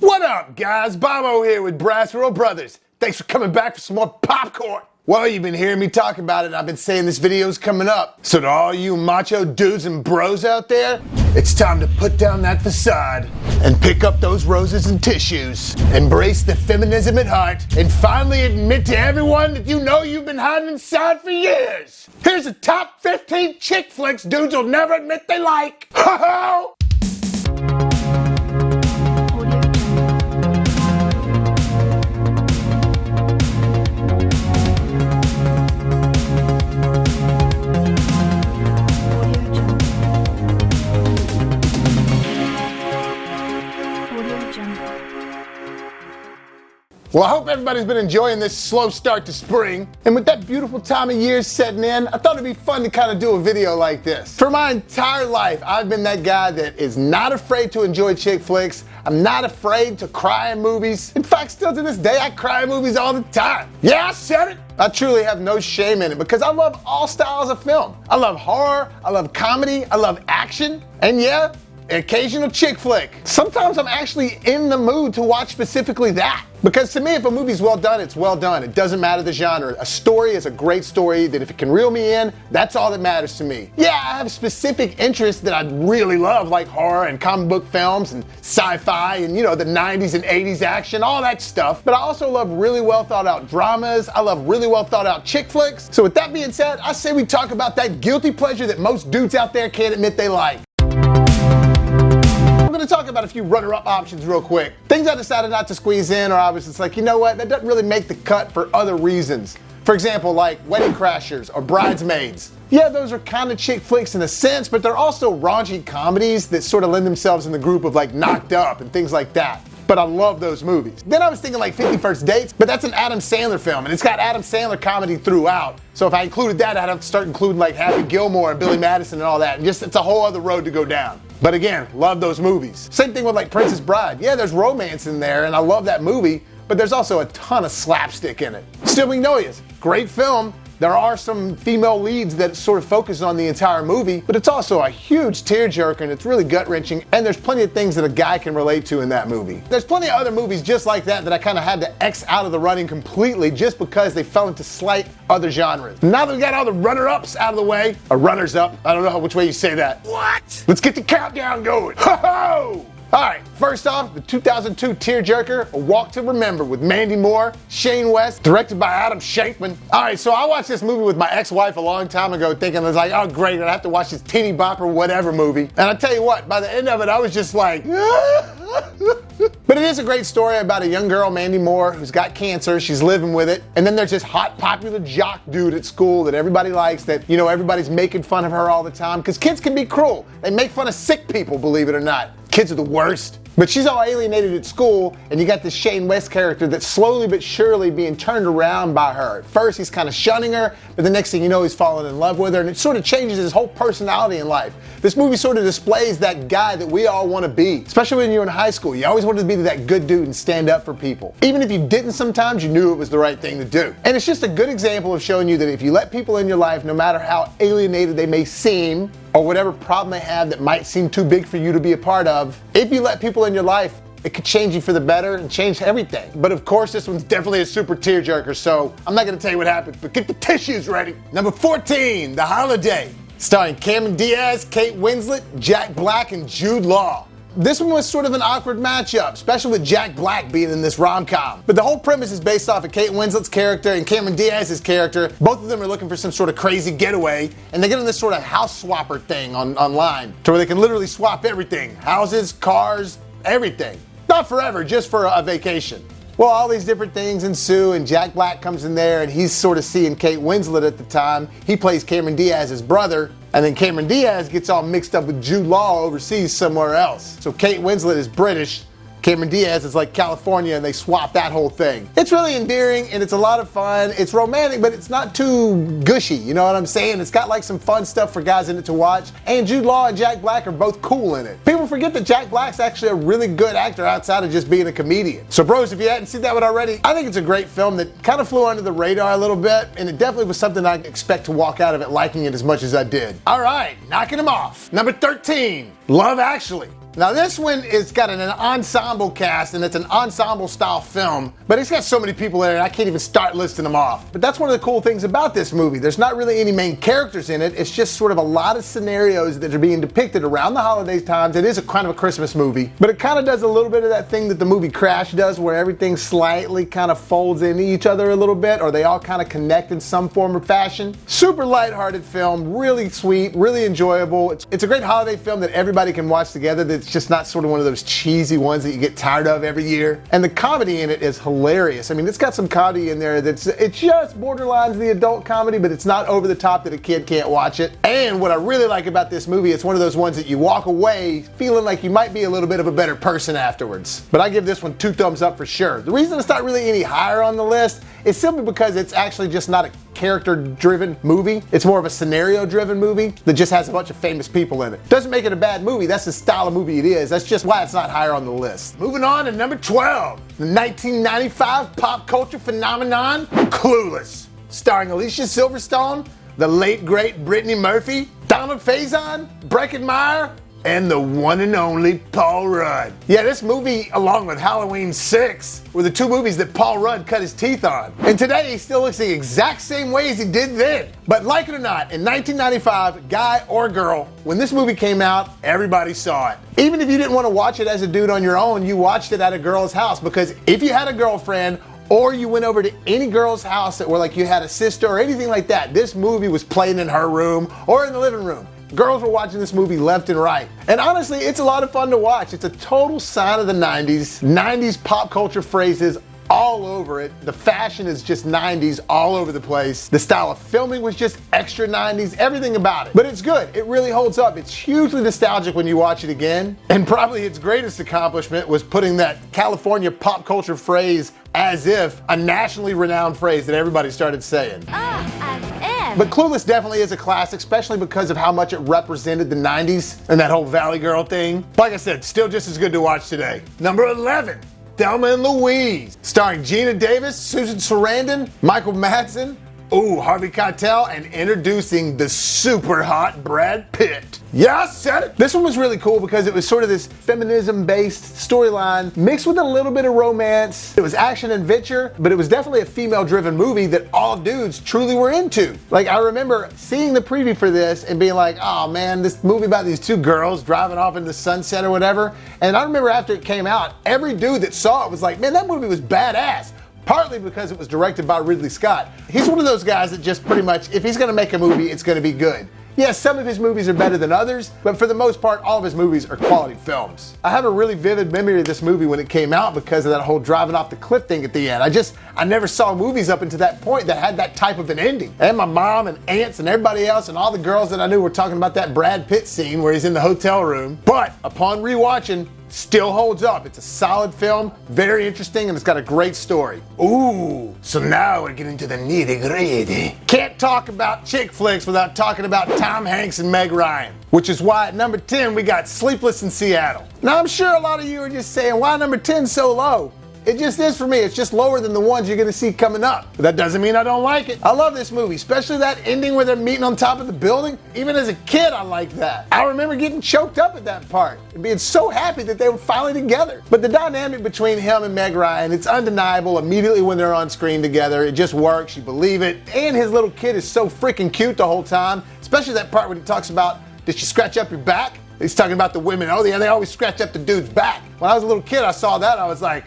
What up, guys? Bobo here with BrassReel Brothers. Thanks for coming back for some more popcorn. Well, you've been hearing me talk about it, and I've been saying this video's coming up. So to all you macho dudes and bros out there, it's time to put down that facade and pick up those roses and tissues. Embrace the feminism at heart and finally admit to everyone that you know you've been hiding inside for years. Here's the top 15 chick flicks dudes will never admit they like. Ho-ho! Well, I hope everybody's been enjoying this slow start to spring. And with that beautiful time of year setting in, I thought it'd be fun to kind of do a video like this. For my entire life, I've been that guy that is not afraid to enjoy chick flicks. I'm not afraid to cry in movies. In fact, still to this day, I cry in movies all the time. Yeah, I said it. I truly have no shame in it because I love all styles of film. I love horror, I love comedy, I love action, and yeah, an occasional chick flick. Sometimes I'm actually in the mood to watch specifically that. Because to me, if a movie's well done, it's well done. It doesn't matter the genre. A story is a great story that if it can reel me in, that's all that matters to me. Yeah, I have specific interests that I really love, like horror and comic book films and sci-fi and, you know, the 90s and 80s action, all that stuff. But I also love really well thought out dramas. I love really well thought out chick flicks. So with that being said, I say we talk about that guilty pleasure that most dudes out there can't admit they like. I'm going to talk about a few runner-up options real quick. Things I decided not to squeeze in, or I was just like, you know what, that doesn't really make the cut for other reasons. For example, like Wedding Crashers or Bridesmaids. Yeah, those are kind of chick flicks in a sense, but they're also raunchy comedies that sort of lend themselves in the group of like Knocked Up and things like that. But I love those movies. Then I was thinking like 50 First Dates, but that's an Adam Sandler film, and it's got Adam Sandler comedy throughout. So if I included that, I'd have to start including like Happy Gilmore and Billy Madison and all that, and just it's a whole other road to go down. But again, love those movies. Same thing with like Princess Bride. Yeah, there's romance in there, and I love that movie, but there's also a ton of slapstick in it. Still Magnolias, great film. There are some female leads that sort of focus on the entire movie, but it's also a huge tearjerker and it's really gut-wrenching, and there's plenty of things that a guy can relate to in that movie. There's plenty of other movies just like that that I kind of had to X out of the running completely just because they fell into slight other genres. Now that we got all the runner-ups out of the way, or runners-up, I don't know which way you say that. What? Let's get the countdown going. Ho-ho! Alright, first off, the 2002 tearjerker, A Walk to Remember with Mandy Moore, Shane West, directed by Adam Shankman. Alright, so I watched this movie with my ex-wife a long time ago thinking I was like, oh great, I have to watch this teeny bopper whatever movie. And I tell you what, by the end of it, I was just like, But it is a great story about a young girl, Mandy Moore, who's got cancer, she's living with it, and then there's this hot, popular jock dude at school that everybody likes that, you know, everybody's making fun of her all the time, because kids can be cruel. They make fun of sick people, believe it or not. Kids are the worst. But she's all alienated at school, and you got this Shane West character that's slowly but surely being turned around by her. At first, he's kind of shunning her, but the next thing you know, he's falling in love with her, and it sort of changes his whole personality in life. This movie sort of displays that guy that we all want to be, especially when you're in high school. You always wanted to be that good dude and stand up for people. Even if you didn't sometimes, you knew it was the right thing to do. And it's just a good example of showing you that if you let people in your life, no matter how alienated they may seem, or whatever problem they have that might seem too big for you to be a part of, if you let people in your life, it could change you for the better and change everything. But of course, this one's definitely a super tearjerker, so I'm not gonna tell you what happened, but get the tissues ready. Number 14, The Holiday, starring Cameron Diaz, Kate Winslet, Jack Black, and Jude Law. This one was sort of an awkward matchup, especially with Jack Black being in this rom-com. But the whole premise is based off of Kate Winslet's character and Cameron Diaz's character. Both of them are looking for some sort of crazy getaway, and they get on this sort of house swapper thing online to where they can literally swap everything. Houses, cars, everything. Not forever, just for a vacation. Well, all these different things ensue, and Jack Black comes in there, and he's sort of seeing Kate Winslet at the time. He plays Cameron Diaz's brother, and then Cameron Diaz gets all mixed up with Jude Law overseas somewhere else. So Kate Winslet is British, Cameron Diaz is like California, and they swap that whole thing. It's really endearing, and it's a lot of fun. It's romantic, but it's not too gushy, you know what I'm saying? It's got like some fun stuff for guys in it to watch, and Jude Law and Jack Black are both cool in it. People forget that Jack Black's actually a really good actor outside of just being a comedian. So bros, if you hadn't seen that one already, I think it's a great film that kind of flew under the radar a little bit, and it definitely was something I expect to walk out of it liking it as much as I did. All right, knocking them off. Number 13, Love Actually. Now this one is got an ensemble cast, and it's an ensemble style film, but it's got so many people in it I can't even start listing them off. But that's one of the cool things about this movie. There's not really any main characters in it. It's just sort of a lot of scenarios that are being depicted around the holiday times. It is a kind of a Christmas movie, but it kind of does a little bit of that thing that the movie Crash does, where everything slightly kind of folds into each other a little bit, or they all kind of connect in some form or fashion. Super lighthearted film, really sweet, really enjoyable. It's a great holiday film that everybody can watch together. It's just not sort of one of those cheesy ones that you get tired of every year. And the comedy in it is hilarious. I mean, it's got some comedy in there it's just borderlines the adult comedy, but it's not over the top that a kid can't watch it. And what I really like about this movie, it's one of those ones that you walk away feeling like you might be a little bit of a better person afterwards. But I give this one 2 thumbs up for sure. The reason it's not really any higher on the list is simply because it's actually just not a character-driven movie. It's more of a scenario-driven movie that just has a bunch of famous people in it. Doesn't make it a bad movie. That's the style of movie it is. That's just why it's not higher on the list. Moving on to number 12, the 1995 pop culture phenomenon, Clueless. Starring Alicia Silverstone, the late great Brittany Murphy, Donald Faison, Breckenmeyer, and the one and only Paul Rudd. Yeah, this movie, along with Halloween 6, were the 2 movies that Paul Rudd cut his teeth on. And today, he still looks the exact same way as he did then. But like it or not, in 1995, guy or girl, when this movie came out, everybody saw it. Even if you didn't want to watch it as a dude on your own, you watched it at a girl's house, because if you had a girlfriend, or you went over to any girl's house that were like you had a sister or anything like that, this movie was playing in her room or in the living room. Girls were watching this movie left and right. And honestly, it's a lot of fun to watch. It's a total sign of the 90s. 90s pop culture phrases all over it. The fashion is just 90s all over the place. The style of filming was just extra 90s, everything about it. But it's good. It really holds up. It's hugely nostalgic when you watch it again. And probably its greatest accomplishment was putting that California pop culture phrase as if a nationally renowned phrase that everybody started saying. As if. But Clueless definitely is a classic, especially because of how much it represented the 90s and that whole Valley Girl thing. Like I said, still just as good to watch today. Number 11, Thelma and Louise. Starring Gina Davis, Susan Sarandon, Michael Madsen, Harvey Keitel, and introducing the super hot Brad Pitt. Yeah, I said it. This one was really cool because it was sort of this feminism-based storyline mixed with a little bit of romance. It was action-adventure, but it was definitely a female-driven movie that all dudes truly were into. Like, I remember seeing the preview for this and being like, oh man, this movie about these 2 girls driving off into the sunset or whatever. And I remember after it came out, every dude that saw it was like, man, that movie was badass. Partly because it was directed by Ridley Scott. He's one of those guys that just pretty much, if he's gonna make a movie, it's gonna be good. Yes, some of his movies are better than others, but for the most part, all of his movies are quality films. I have a really vivid memory of this movie when it came out because of that whole driving off the cliff thing at the end. I never saw movies up until that point that had that type of an ending. And my mom and aunts and everybody else and all the girls that I knew were talking about that Brad Pitt scene where he's in the hotel room. But upon rewatching, still holds up. It's a solid film, very interesting, and it's got a great story. Ooh, so now we're getting to the nitty-gritty. Can't talk about chick flicks without talking about Tom Hanks and Meg Ryan, which is why at number 10 we got Sleepless in Seattle. Now I'm sure a lot of you are just saying, why number 10 so low? It just is for me. It's just lower than the ones you're gonna see coming up. But that doesn't mean I don't like it. I love this movie, especially that ending where they're meeting on top of the building. Even as a kid, I liked that. I remember getting choked up at that part and being so happy that they were finally together. But the dynamic between him and Meg Ryan, it's undeniable immediately when they're on screen together. It just works, you believe it. And his little kid is so freaking cute the whole time, especially that part when he talks about, did she scratch up your back? He's talking about the women. Oh yeah, they always scratch up the dude's back. When I was a little kid, I saw that, I was like,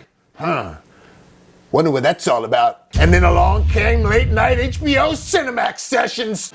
wonder what that's all about. And then along came late night HBO Cinemax sessions.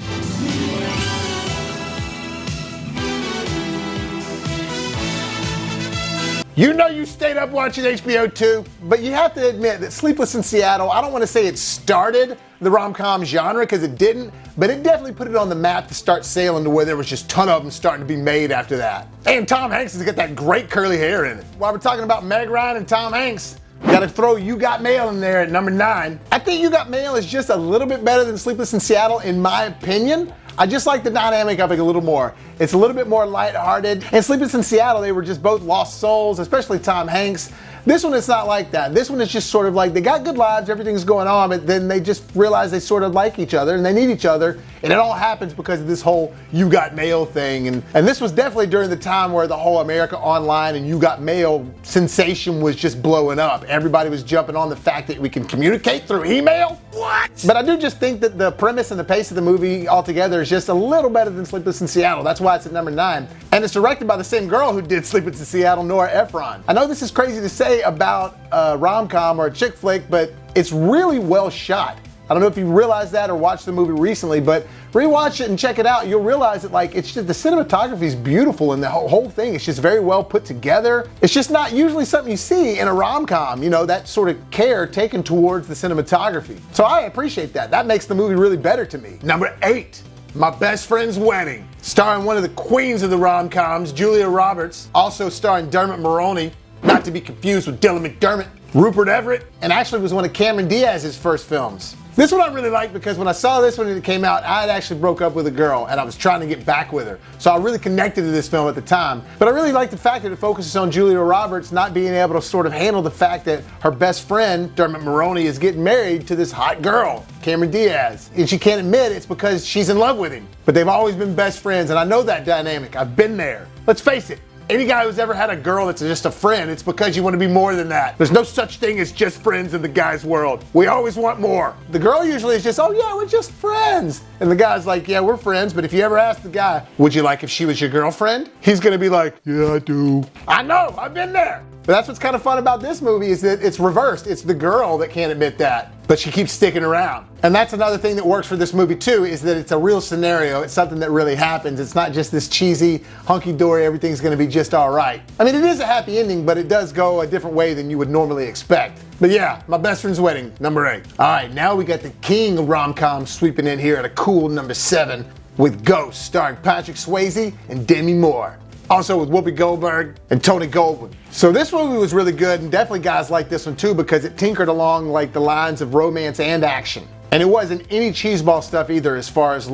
You know you stayed up watching HBO too, but you have to admit that Sleepless in Seattle, I don't want to say it started the rom-com genre, because it didn't, but it definitely put it on the map to start sailing to where there was just a ton of them starting to be made after that. And Tom Hanks has got that great curly hair in it. While we're talking about Meg Ryan and Tom Hanks, gotta throw You Got Mail in there at number 9. I think You Got Mail is just a little bit better than Sleepless in Seattle in my opinion. I just like the dynamic of it a little more. It's a little bit more lighthearted. And Sleepless in Seattle, they were just both lost souls, especially Tom Hanks. This one, it's not like that. This one is just sort of like they got good lives, everything's going on, but then they just realize they sort of like each other and they need each other And it all happens because of this whole You Got Mail thing. And this was definitely during the time where the whole America Online and You Got Mail sensation was just blowing up. Everybody was jumping on the fact that we can communicate through email. What? But I do just think that the premise and the pace of the movie altogether is just a little better than Sleepless in Seattle. That's why it's at number 9. And it's directed by the same girl who did Sleepless in Seattle, Nora Ephron. I know this is crazy to say about a rom-com or a chick flick, but it's really well shot. I don't know if you realized that or watched the movie recently, but rewatch it and check it out. You'll realize that it's just the cinematography is beautiful and the whole thing is just very well put together. It's just not usually something you see in a rom-com, that sort of care taken towards the cinematography. So I appreciate that. That makes the movie really better to me. Number 8, My Best Friend's Wedding. Starring one of the queens of the rom-coms, Julia Roberts. Also starring Dermot Mulroney, not to be confused with Dylan McDermott. Rupert Everett, and actually was one of Cameron Diaz's first films. This one I really liked because when I saw this when it came out, I had actually broke up with a girl and I was trying to get back with her. So I really connected to this film at the time. But I really like the fact that it focuses on Julia Roberts not being able to sort of handle the fact that her best friend, Dermot Mulroney, is getting married to this hot girl, Cameron Diaz. And she can't admit it's because she's in love with him. But they've always been best friends, and I know that dynamic. I've been there. Let's face it. Any guy who's ever had a girl that's just a friend, it's because you want to be more than that. There's no such thing as just friends in the guy's world. We always want more. The girl usually is just, oh yeah, we're just friends. And the guy's like, yeah, we're friends, but if you ever ask the guy, would you like if she was your girlfriend? He's gonna be like, yeah, I do. I know, I've been there. But that's what's kind of fun about this movie is that it's reversed. It's the girl that can't admit that, but she keeps sticking around. And that's another thing that works for this movie too, is that it's a real scenario. It's something that really happens. It's not just this cheesy, hunky-dory, everything's gonna be just all right. I mean, it is a happy ending, but it does go a different way than you would normally expect. But yeah, My Best Friend's Wedding, number 8. All right, now we got the king of rom-coms sweeping in here at a cool number 7 with Ghost, starring Patrick Swayze and Demi Moore. Also with Whoopi Goldberg and Tony Goldwyn. So this movie was really good, and definitely guys like this one too because it tinkered along the lines of romance and action. And it wasn't any cheeseball stuff either as far as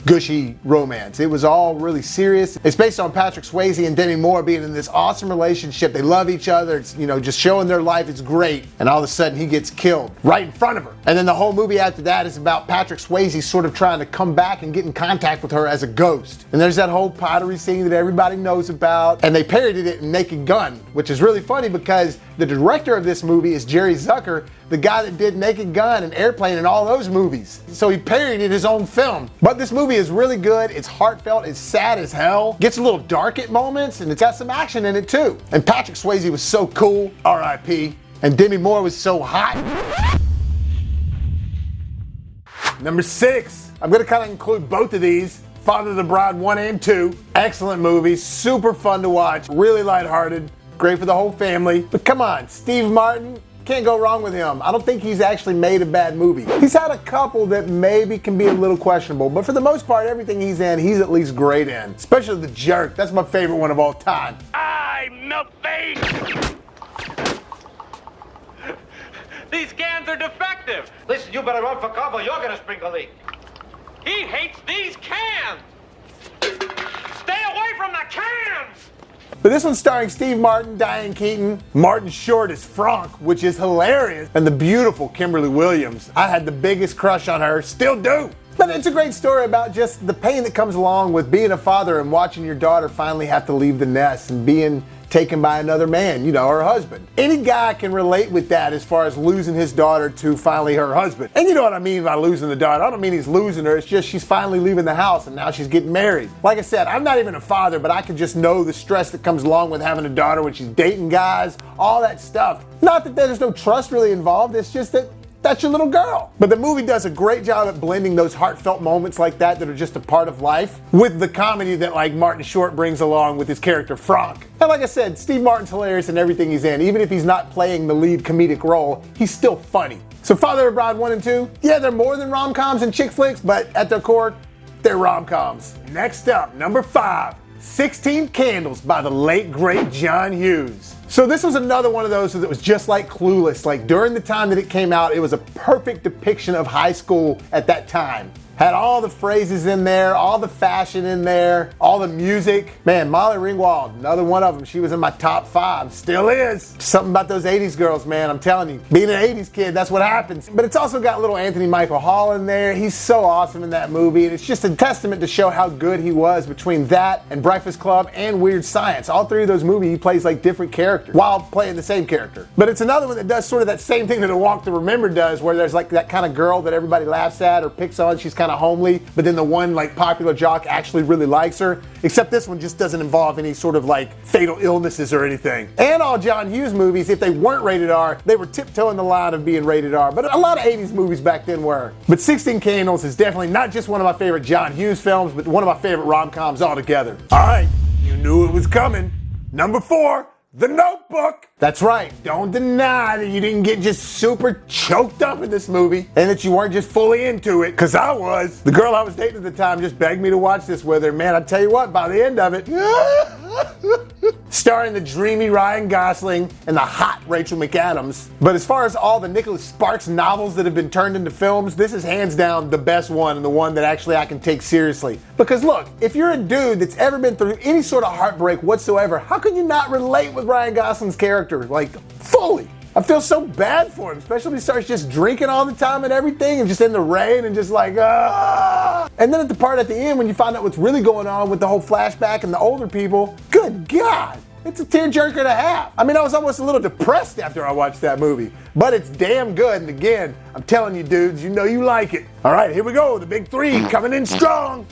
gushy romance. It was all really serious. It's based on Patrick Swayze and Demi Moore being in this awesome relationship. They love each other. It's, just showing their life. It's great. And all of a sudden he gets killed right in front of her. And then the whole movie after that is about Patrick Swayze sort of trying to come back and get in contact with her as a ghost. And there's that whole pottery scene that everybody knows about. And they parodied it in Naked Gun, which is really funny because the director of this movie is Jerry Zucker, the guy that did Naked Gun and Airplane and all those movies. So he parodied his own film. But this movie is really good. It's heartfelt. It's sad as hell. Gets a little dark at moments, and it's got some action in it too. And Patrick Swayze was so cool, R.I.P. And Demi Moore was so hot. Number 6. I'm gonna kind of include both of these. Father of the Bride 1 and 2. Excellent movie, super fun to watch, really lighthearted, great for the whole family. But come on, Steve Martin, can't go wrong with him. I don't think he's actually made a bad movie. He's had a couple that maybe can be a little questionable, but for the most part, everything he's in, he's at least great in. Especially The Jerk. That's my favorite one of all time. I'm the face! These cans are defective. Listen, you better run for cover. You're gonna sprinkle a leak. He hates these cans. Stay away from the cans! But this one's starring Steve Martin, Diane Keaton, Martin Short as Frank, which is hilarious, and the beautiful Kimberly Williams. I had the biggest crush on her, still do. But it's a great story about just the pain that comes along with being a father and watching your daughter finally have to leave the nest and being taken by another man, her husband. Any guy can relate with that as far as losing his daughter to finally her husband. And you know what I mean by losing the daughter. I don't mean he's losing her, it's just she's finally leaving the house and now she's getting married. Like I said, I'm not even a father, but I can just know the stress that comes along with having a daughter when she's dating guys, all that stuff. Not that there's no trust really involved, it's just that that's your little girl. But the movie does a great job at blending those heartfelt moments like that are just a part of life with the comedy that Martin Short brings along with his character Frank. And like I said, Steve Martin's hilarious in everything he's in. Even if he's not playing the lead comedic role, he's still funny. So Father of the Bride 1 and 2, yeah, they're more than rom-coms and chick flicks, but at their core, they're rom-coms. Next up, number 5, 16 Candles by the late great John Hughes. So this was another one of those that was just like Clueless. During the time that it came out, it was a perfect depiction of high school at that time. Had all the phrases in there, all the fashion in there, all the music. Man, Molly Ringwald, another one of them. She was in my top 5, still is. Something about those 80s girls, man, I'm telling you. Being an 80s kid, that's what happens. But it's also got little Anthony Michael Hall in there. He's so awesome in that movie, and it's just a testament to show how good he was between that and Breakfast Club and Weird Science. All 3 of those movies, he plays like different characters while playing the same character. But it's another one that does sort of that same thing that A Walk to Remember does, where there's like that kind of girl that everybody laughs at or picks on. She's kind of homely, but then the one like popular jock actually really likes her. Except this one just doesn't involve any sort of like fatal illnesses or anything. And all John Hughes movies, if they weren't rated R, they were tiptoeing the line of being rated R. But a lot of 80s movies back then were. But 16 Candles is definitely not just one of my favorite John Hughes films, but one of my favorite rom-coms altogether. All right, you knew it was coming. Number 4. The Notebook. That's right, don't deny that you didn't get just super choked up in this movie and that you weren't just fully into it, because I was. The girl I was dating at the time just begged me to watch this with her. Man, I tell you what, by the end of it, starring the dreamy Ryan Gosling and the hot Rachel McAdams. But as far as all the Nicholas Sparks novels that have been turned into films, this is hands down the best one and the one that actually I can take seriously. Because look, if you're a dude that's ever been through any sort of heartbreak whatsoever, how can you not relate with Ryan Gosling's character, like, fully? I feel so bad for him, especially when he starts just drinking all the time and everything and just in the rain and just like, ah. And then at the part at the end when you find out what's really going on with the whole flashback and the older people, good God, it's a tearjerker and a half. I mean, I was almost a little depressed after I watched that movie, but it's damn good. And again, I'm telling you dudes, you know you like it. All right, here we go, the big 3 coming in strong.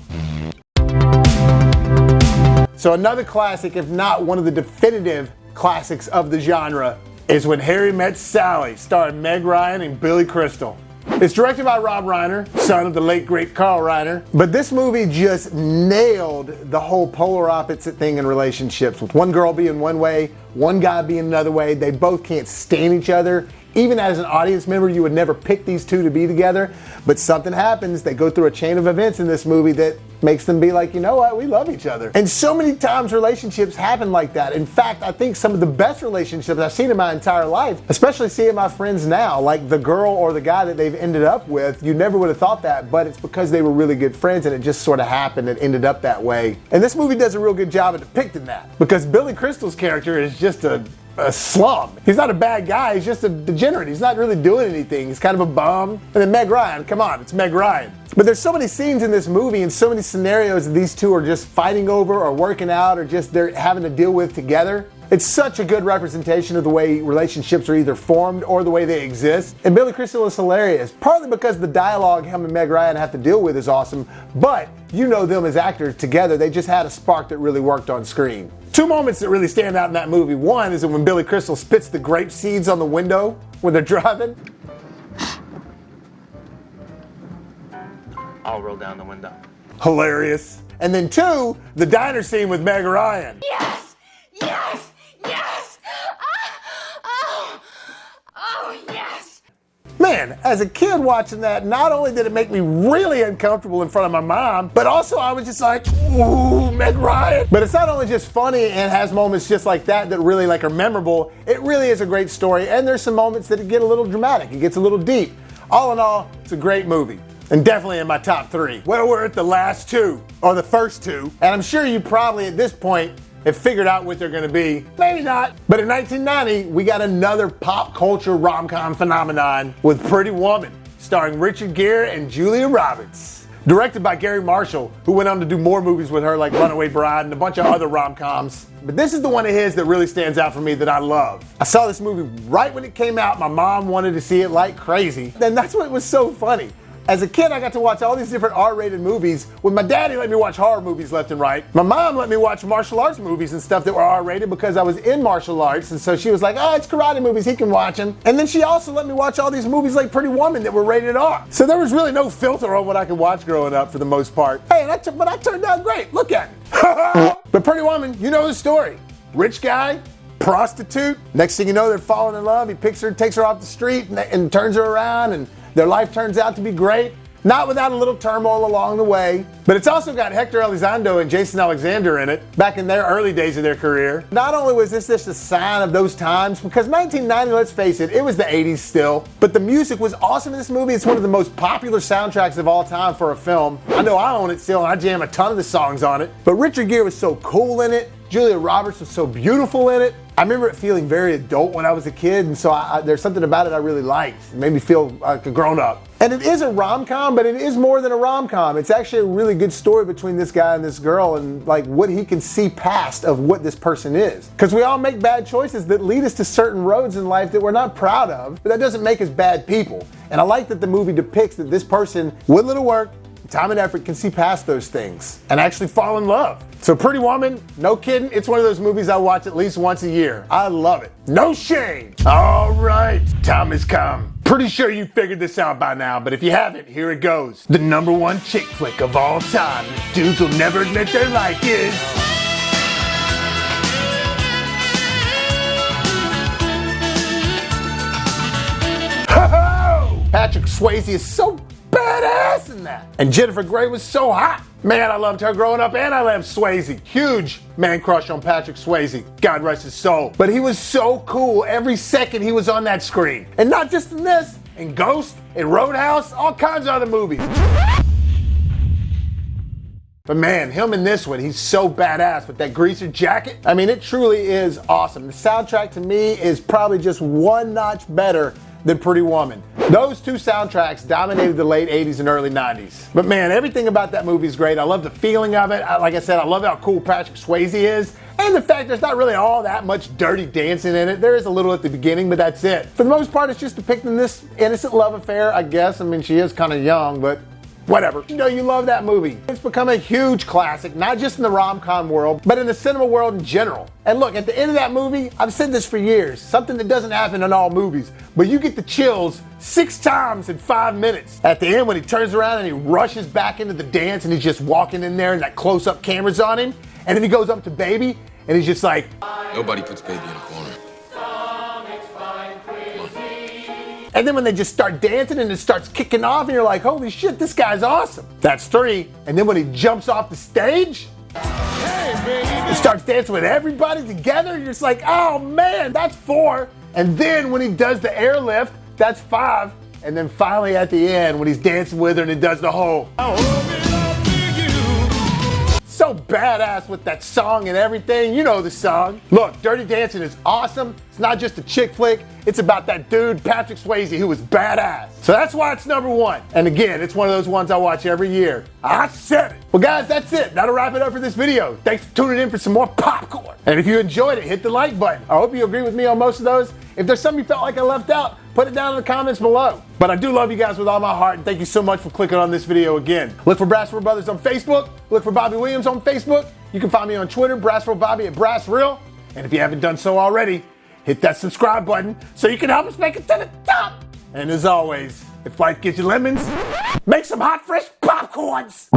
So another classic, if not one of the definitive classics of the genre, is When Harry Met Sally, starring Meg Ryan and Billy Crystal. It's directed by Rob Reiner, son of the late great Carl Reiner. But this movie just nailed the whole polar opposite thing in relationships, with one girl being one way, one guy being another way. They both can't stand each other. Even as an audience member, you would never pick these two to be together, but something happens. They go through a chain of events in this movie that makes them be like, you know what, we love each other. And so many times relationships happen like that. In fact, I think some of the best relationships I've seen in my entire life, especially seeing my friends now, like the girl or the guy that they've ended up with, you never would have thought that, but it's because they were really good friends and it just sort of happened and ended up that way. And this movie does a real good job of depicting that, because Billy Crystal's character is just a slum. He's not a bad guy, he's just a degenerate. He's not really doing anything. He's kind of a bum. And then Meg Ryan, come on, it's Meg Ryan. But there's so many scenes in this movie and so many scenarios that these two are just fighting over or working out or just they're having to deal with together. It's such a good representation of the way relationships are either formed or the way they exist. And Billy Crystal is hilarious, partly because the dialogue him and Meg Ryan have to deal with is awesome, but you know them as actors together, they just had a spark that really worked on screen. 2 moments that really stand out in that movie. One is when Billy Crystal spits the grape seeds on the window when they're driving. I'll roll down the window. Hilarious. And then 2, the diner scene with Meg Ryan. Yes! Yes! Yes! Oh, yes! Man, as a kid watching that, not only did it make me really uncomfortable in front of my mom, but also I was just like, ooh, Meg Ryan. But it's not only just funny and has moments just like that that really are memorable, it really is a great story, and there's some moments that get a little dramatic, it gets a little deep. All in all, it's a great movie. And definitely in my top 3. Well, we're at the last 2, or the first 2, and I'm sure you probably at this point have figured out what they're gonna be. Maybe not. But in 1990, we got another pop culture rom-com phenomenon with Pretty Woman, starring Richard Gere and Julia Roberts. Directed by Gary Marshall, who went on to do more movies with her like Runaway Bride and a bunch of other rom-coms. But this is the one of his that really stands out for me that I love. I saw this movie right when it came out. My mom wanted to see it like crazy. And that's what was so funny. As a kid, I got to watch all these different R-rated movies. When my daddy let me watch horror movies left and right, my mom let me watch martial arts movies and stuff that were R-rated because I was in martial arts, and so she was like, oh, it's karate movies, he can watch them. And then she also let me watch all these movies like Pretty Woman that were rated R. So there was really no filter on what I could watch growing up for the most part. Hey, but I turned out great, look at me. But Pretty Woman, you know the story. Rich guy, prostitute, next thing you know, they're falling in love. He picks her, takes her off the street and turns her around, and their life turns out to be great. not without a little turmoil along the way. But it's also got Hector Elizondo and Jason Alexander in it, back in their early days of their career. Not only was this just a sign of those times, because 1990, let's face it, it was the 80s still, but the music was awesome in this movie. It's one of the most popular soundtracks of all time for a film. I know I own it still, and I jam a ton of the songs on it. But Richard Gere was so cool in it. Julia Roberts was so beautiful in it. I remember it feeling very adult when I was a kid, and so there's something about it I really liked. It made me feel like a grown-up. And it is a rom-com, but it is more than a rom-com. It's actually a really good story between this guy and this girl, and like what he can see past of what this person is. Because we all make bad choices that lead us to certain roads in life that we're not proud of, but that doesn't make us bad people. And I like that the movie depicts that this person, with little work, time and effort, can see past those things and actually fall in love. So Pretty Woman, no kidding, it's one of those movies I watch at least once a year. I love it. No shame. All right, time has come. Pretty sure you figured this out by now, but if you haven't, here it goes. The #1 chick flick of all time. Dudes will never admit they like it. Ho-ho! Patrick Swayze is so badass in that. And Jennifer Grey was so hot. Man, I loved her growing up, and I loved Swayze. Huge man crush on Patrick Swayze. God rest his soul. But he was so cool every second he was on that screen. And not just in this, in Ghost, in Roadhouse, all kinds of other movies. But man, him in this one, he's so badass with that greaser jacket. I mean, it truly is awesome. The soundtrack to me is probably just one notch better than Pretty Woman. Those two soundtracks dominated the late 80s and early 90s. But man, everything about that movie is great. I love the feeling of it. Like I said, I love how cool Patrick Swayze is. And the fact there's not really all that much dirty dancing in it. There is a little at the beginning, but that's it. For the most part, it's just depicting this innocent love affair, I guess. I mean, she is kind of young, but whatever. You know, you love that movie. It's become a huge classic, not just in the rom-com world, but in the cinema world in general. And look, at the end of that movie, I've said this for years, something that doesn't happen in all movies, but you get the chills 6 times in 5 minutes. At the end, when he turns around and he rushes back into the dance and he's just walking in there and that close-up camera's on him, and then he goes up to Baby and he's just like, nobody puts Baby in a corner. and then when they just start dancing and it starts kicking off and you're like, holy shit, this guy's awesome. That's 3. And then when he jumps off the stage, he starts dancing with everybody together, you're just like, oh man, that's 4. And then when he does the airlift, that's 5. And then finally at the end, when he's dancing with her and he does the whole, so badass with that song and everything. You know the song. Look, Dirty Dancing is awesome. It's not just a chick flick. It's about that dude, Patrick Swayze, who was badass. So that's why it's #1. And again, it's one of those ones I watch every year. I said it. Well guys, that's it. That'll wrap it up for this video. Thanks for tuning in for some more popcorn. And if you enjoyed it, hit the like button. I hope you agree with me on most of those. If there's something you felt like I left out, put it down in the comments below. But I do love you guys with all my heart, and thank you so much for clicking on this video again. Look for BrassReel Brothers on Facebook. Look for Bobby Williams on Facebook. You can find me on Twitter, BrassReel Bobby at BrassReel. And if you haven't done so already, hit that subscribe button so you can help us make it to the top. And as always, if life gives you lemons, make some hot, fresh popcorns.